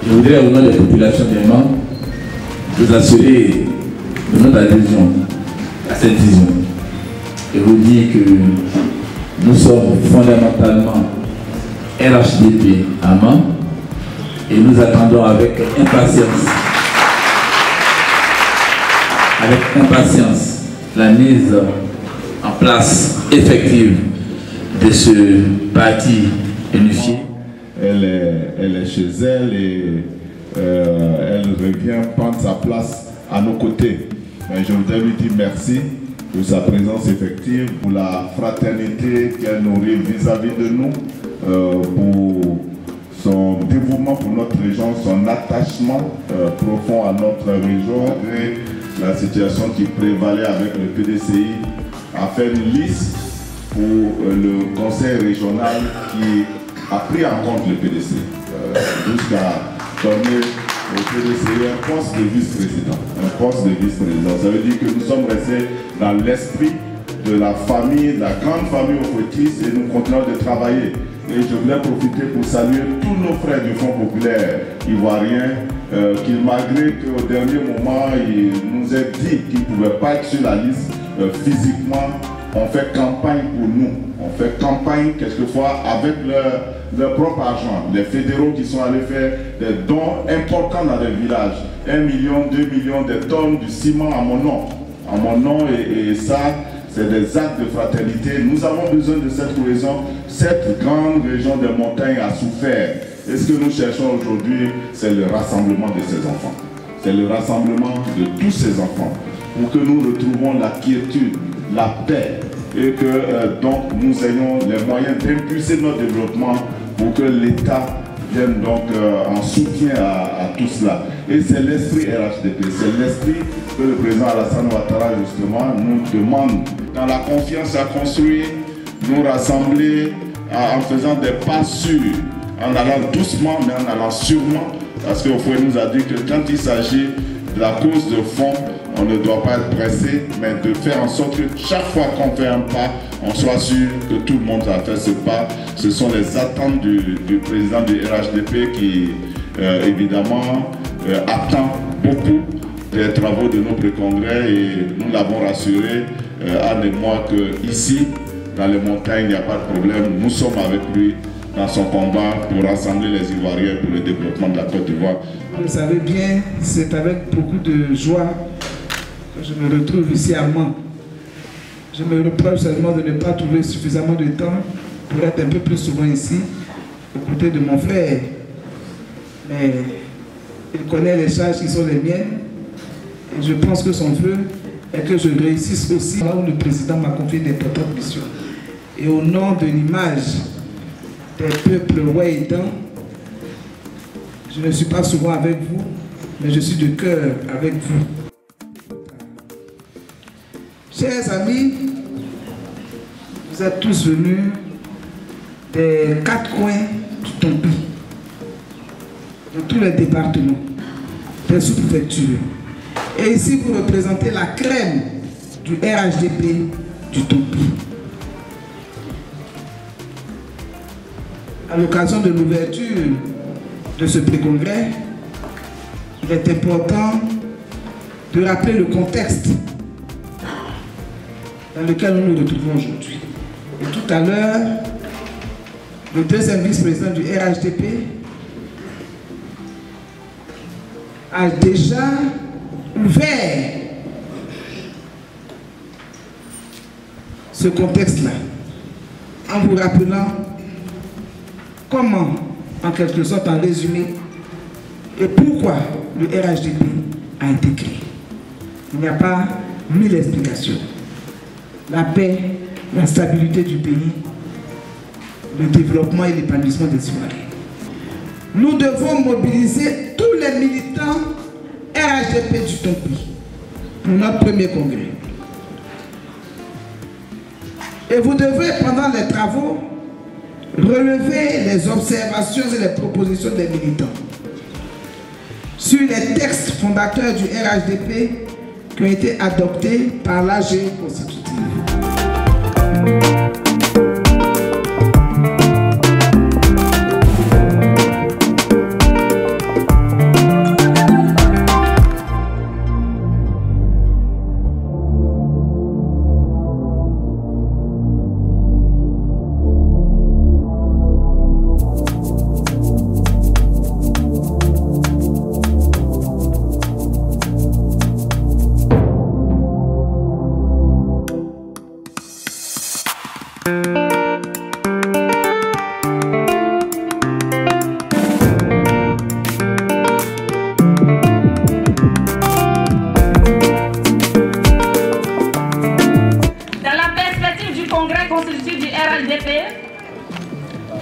Je voudrais, au nom des populations d'Aima, vous assurer de notre adhésion à cette vision et vous dire que nous sommes fondamentalement RHDP Ama et nous attendons avec impatience la mise en place effective de ce parti unifié. Elle est chez elle et elle revient prendre sa place à nos côtés. Je voudrais lui dire merci pour sa présence effective, pour la fraternité qu'elle nourrit vis-à-vis de nous, pour son dévouement pour notre région, son attachement profond à notre région et la situation qui prévalait avec le PDCI a fait une liste pour le conseil régional qui a pris en compte le PDC jusqu'à donner au PDC un poste de vice-président. Un poste de vice-président. Ça veut dire que nous sommes restés dans l'esprit de la famille, de la grande famille Ofotis et nous continuons de travailler. Et je voulais profiter pour saluer tous nos frères du Front populaire ivoirien qui, malgré qu'au dernier moment, il nous ait dit qu'il ne pouvait pas être sur la liste physiquement, on fait campagne pour nous. On fait campagne quelquefois avec leur propre argent. Les fédéraux qui sont allés faire des dons importants dans les villages. 1 million, 2 millions de tonnes de ciment à mon nom. À mon nom et ça, c'est des actes de fraternité. Nous avons besoin de cette cohésion. Cette grande région des montagnes a souffert. Et ce que nous cherchons aujourd'hui, c'est le rassemblement de ces enfants. C'est le rassemblement de tous ces enfants pour que nous retrouvions la quiétude, la paix et que donc nous ayons les moyens d'impulser notre développement pour que l'État vienne donc en soutien à tout cela. Et c'est l'esprit RHDP, c'est l'esprit que le président Alassane Ouattara justement nous demande dans la confiance à construire, nous rassembler en faisant des pas sûrs, en allant doucement mais en allant sûrement, parce qu'au fond il nous a dit que quand il s'agit de la cause de fond, on ne doit pas être pressé, mais de faire en sorte que chaque fois qu'on fait un pas, on soit sûr que tout le monde a fait ce pas. Ce sont les attentes du président du RHDP qui, évidemment, attend beaucoup des travaux de nos pré-congrès et nous l'avons rassuré, Anne et moi, qu'ici, dans les montagnes, il n'y a pas de problème. Nous sommes avec lui dans son combat pour rassembler les Ivoiriens pour le développement de la Côte d'Ivoire. Vous le savez bien, c'est avec beaucoup de joie que je me retrouve ici à Mans. Je me reproche seulement de ne pas trouver suffisamment de temps pour être un peu plus souvent ici, aux côtés de mon frère. Mais il connaît les charges qui sont les miennes et je pense que son vœu est que je réussisse aussi là où le président m'a confié d'importantes missions. Et au nom de l'image des peuples ouaïdans, je ne suis pas souvent avec vous, mais je suis de cœur avec vous. Chers amis, vous êtes tous venus des 4 coins du Tompi, de tous les départements, des sous-préfectures. Et ici, vous représentez la crème du RHDP du Tompi. À l'occasion de l'ouverture de ce pré-congrès, il est important de rappeler le contexte dans lequel nous nous retrouvons aujourd'hui. Et tout à l'heure, le deuxième vice-président du RHDP a déjà ouvert ce contexte-là, en vous rappelant comment, en quelque sorte, en résumé, et pourquoi le RHDP a été créé. Il n'y a pas 1000 explications. La paix, la stabilité du pays, le développement et l'épanouissement des citoyens. Nous devons mobiliser tous les militants RHDP du Tompi pour notre premier congrès. Et vous devez, pendant les travaux, relever les observations et les propositions des militants sur les textes fondateurs du RHDP qui ont été adoptés par l'AG constitutive.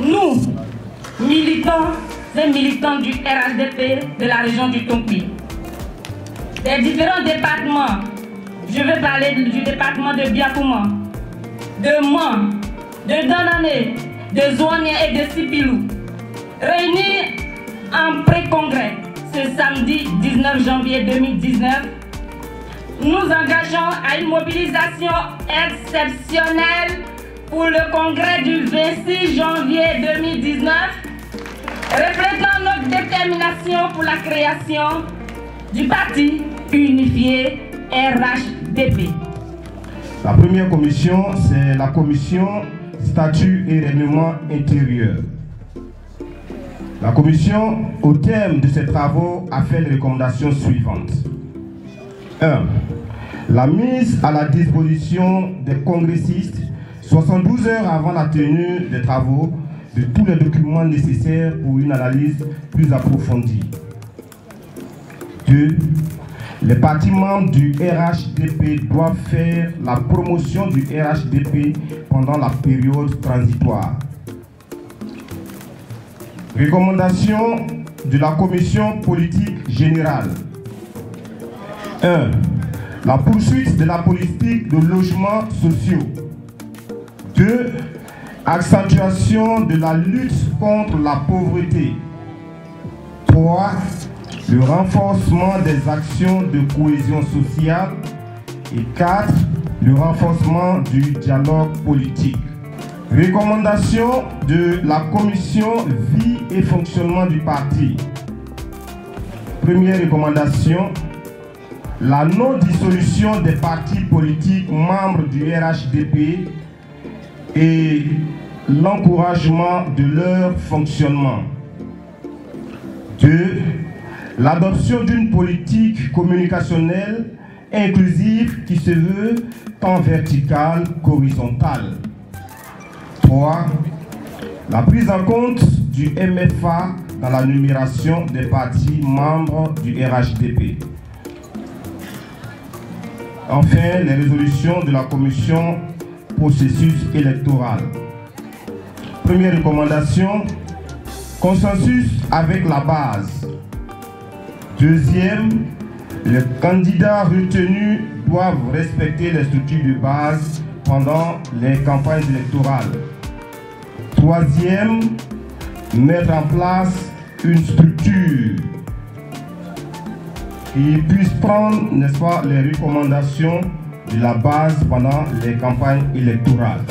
Nous, militants et militantes du RHDP de la région du Tompi, des différents départements, je veux parler du département de Biakouma, de Man, de Danane, de Zouania et de Sipilou, réunis en pré-congrès ce samedi 19 janvier 2019, nous engageons à une mobilisation exceptionnelle pour le congrès du 26 janvier 2019, reflétant notre détermination pour la création du parti unifié RHDP. La première commission, c'est la commission statut et règlement intérieur. La commission, au terme de ses travaux, a fait les recommandations suivantes. 1. La mise à la disposition des congressistes 72 heures avant la tenue des travaux de tous les documents nécessaires pour une analyse plus approfondie. 2. Les partis membres du RHDP doivent faire la promotion du RHDP pendant la période transitoire. Recommandation de la commission politique générale. 1. La poursuite de la politique de logements sociaux. 2. Accentuation de la lutte contre la pauvreté. 3. Le renforcement des actions de cohésion sociale. Et 4. Le renforcement du dialogue politique. Recommandation de la commission vie et fonctionnement du parti. Première recommandation, la non-dissolution des partis politiques membres du RHDP et l'encouragement de leur fonctionnement. 2. L'adoption d'une politique communicationnelle inclusive qui se veut tant verticale qu'horizontale. 3. La prise en compte du MFA dans la numération des partis membres du RHDP. Enfin, les résolutions de la commission processus électoral. Première recommandation, consensus avec la base. Deuxième, les candidats retenus doivent respecter les structures de base pendant les campagnes électorales. Troisième, mettre en place une structure qui puisse prendre, n'est-ce pas, les recommandations de la base pendant les campagnes électorales.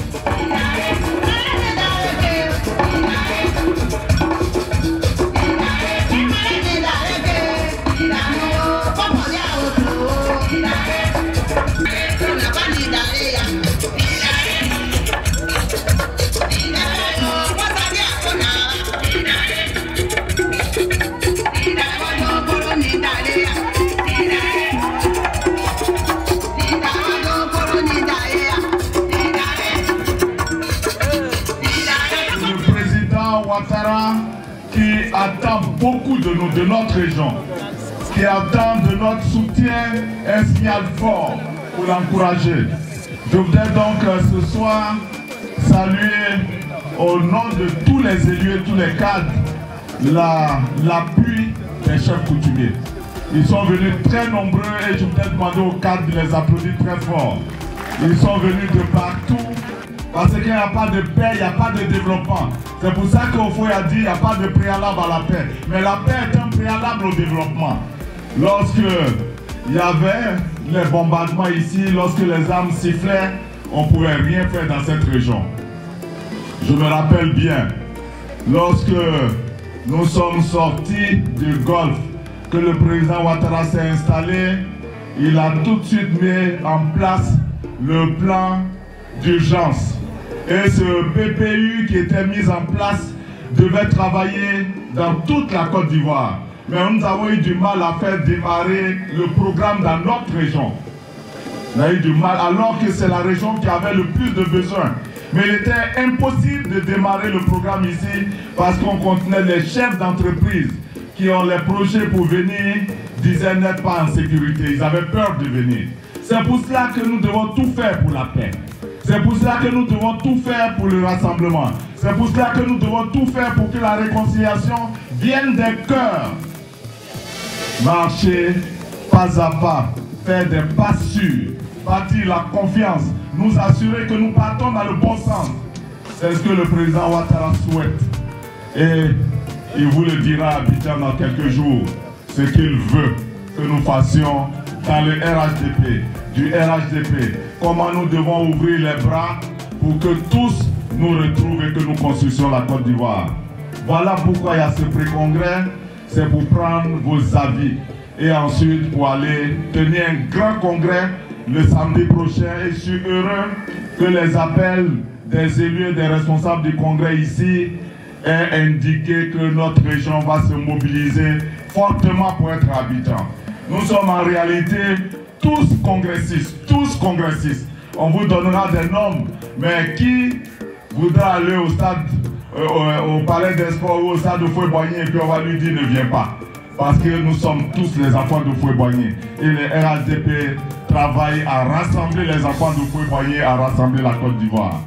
qui attend beaucoup de nous, de notre région, qui attend de notre soutien un signal fort pour l'encourager. Je voudrais donc ce soir saluer au nom de tous les élus et tous les cadres l'appui des chefs coutumiers. Ils sont venus très nombreux et je voudrais demander aux cadres de les applaudir très fort. Ils sont venus de partout parce qu'il n'y a pas de paix, il n'y a pas de développement. C'est pour ça qu'au fond, il a dit qu'il n'y a pas de préalable à la paix. Mais la paix est un préalable au développement. Lorsque il y avait les bombardements ici, lorsque les armes sifflaient, on ne pouvait rien faire dans cette région. Je me rappelle bien, lorsque nous sommes sortis du Golfe, que le président Ouattara s'est installé, il a tout de suite mis en place le plan d'urgence. Et ce PPU qui était mis en place devait travailler dans toute la Côte d'Ivoire. Mais nous avons eu du mal à faire démarrer le programme dans notre région. On a eu du mal alors que c'est la région qui avait le plus de besoins. Mais il était impossible de démarrer le programme ici parce qu'on contenait les chefs d'entreprise qui ont les projets pour venir, disaient n'être pas en sécurité. Ils avaient peur de venir. C'est pour cela que nous devons tout faire pour la paix. C'est pour cela que nous devons tout faire pour le rassemblement. C'est pour cela que nous devons tout faire pour que la réconciliation vienne des cœurs. Marcher pas à pas, faire des pas sûrs, bâtir la confiance, nous assurer que nous partons dans le bon sens. C'est ce que le président Ouattara souhaite. Et il vous le dira à Abidjan dans quelques jours, ce qu'il veut que nous fassions dans le RHDP, du RHDP. Comment nous devons ouvrir les bras pour que tous nous retrouvent et que nous construisions la Côte d'Ivoire. Voilà pourquoi il y a ce pré-congrès, c'est pour prendre vos avis et ensuite pour aller tenir un grand congrès le samedi prochain. Et je suis heureux que les appels des élus et des responsables du congrès ici aient indiqué que notre région va se mobiliser fortement pour être à Abidjan. Nous sommes en réalité tous congressistes, On vous donnera des noms, mais qui voudra aller au stade, au palais des sports ou au stade de Foué-Boigny et puis on va lui dire ne viens pas. Parce que nous sommes tous les enfants de Foué-Boigny. Et le RHDP travaille à rassembler les enfants de Foué-Boigny, à rassembler la Côte d'Ivoire.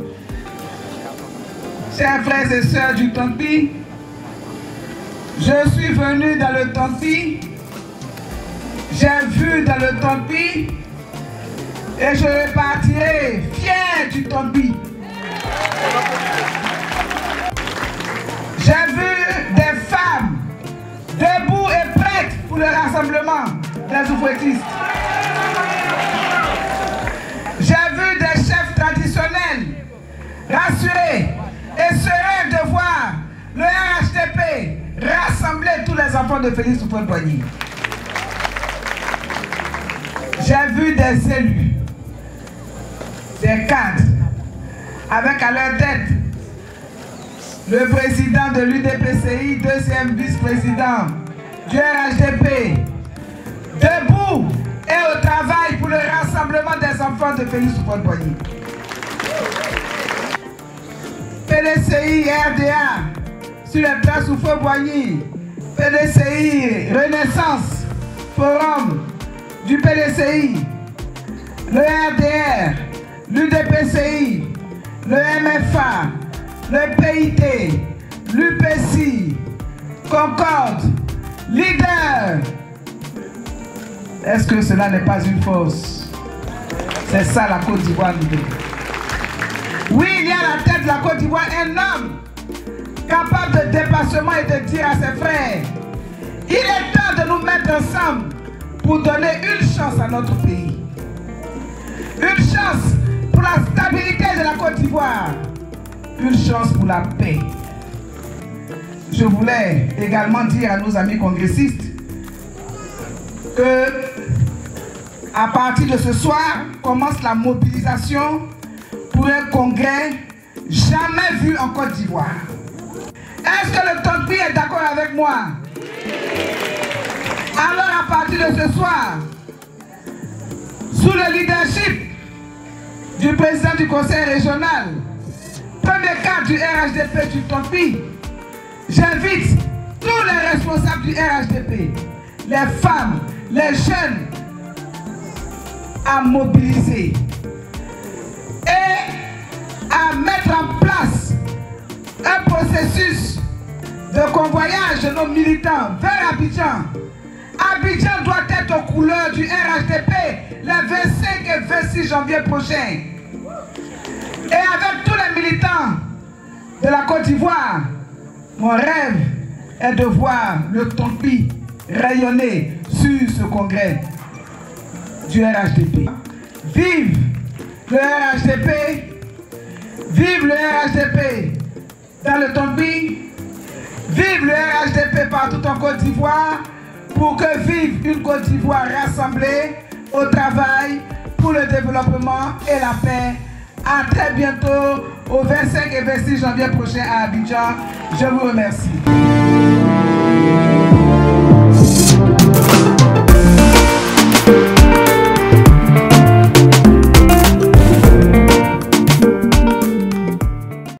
Chers frères et sœurs du Tampi, je suis venu dans le Tampi, j'ai vu dans le Tampi et je repartirai fier du Tampi. J'ai vu des femmes debout et prêtes pour le rassemblement des oufouettistes. J'ai vu des chefs traditionnels rassurés et sereins de voir le RHDP rassembler tous les enfants de Félix Houphouët-Boigny. J'ai vu des élus, des cadres, avec à leur tête le président de l'UDPCI, deuxième vice-président du RHDP, debout et au travail pour le rassemblement des enfants de Félix Houphouët-Boigny. PDCI RDA sur les places Houphouët-Boigny, PDCI Renaissance, Forum du PDCI, le RDR, l'UDPCI, le MFA, le PIT, l'UPCI, Concorde, Leader. Est-ce que cela n'est pas une force? C'est ça la Côte d'Ivoire. Oui, il y a à la tête de la Côte d'Ivoire un homme capable de dépassement et de dire à ses frères, il est temps de nous mettre ensemble pour donner une chance à notre pays. Une chance pour la stabilité de la Côte d'Ivoire. Une chance pour la paix. Je voulais également dire à nos amis congressistes que à partir de ce soir commence la mobilisation pour un congrès jamais vu en Côte d'Ivoire. Est-ce que le Tampi est d'accord avec moi? Alors à partir de ce soir, sous le leadership du président du conseil régional, premier cadre du RHDP du Tampi, j'invite tous les responsables du RHDP, les femmes, les jeunes, à mobiliser et à mettre en place un processus de convoyage de nos militants vers Abidjan. Abidjan doit être aux couleurs du RHDP les 25 et 26 janvier prochains. Et avec tous les militants de la Côte d'Ivoire, mon rêve est de voir le Tonpi rayonner sur ce congrès du RHDP. Vive le RHDP, vive le RHDP dans le Tonpi, vive le RHDP partout en Côte d'Ivoire, pour que vive une Côte d'Ivoire rassemblée au travail pour le développement et la paix. À très bientôt, au 25 et 26 janvier prochain à Abidjan. Je vous remercie.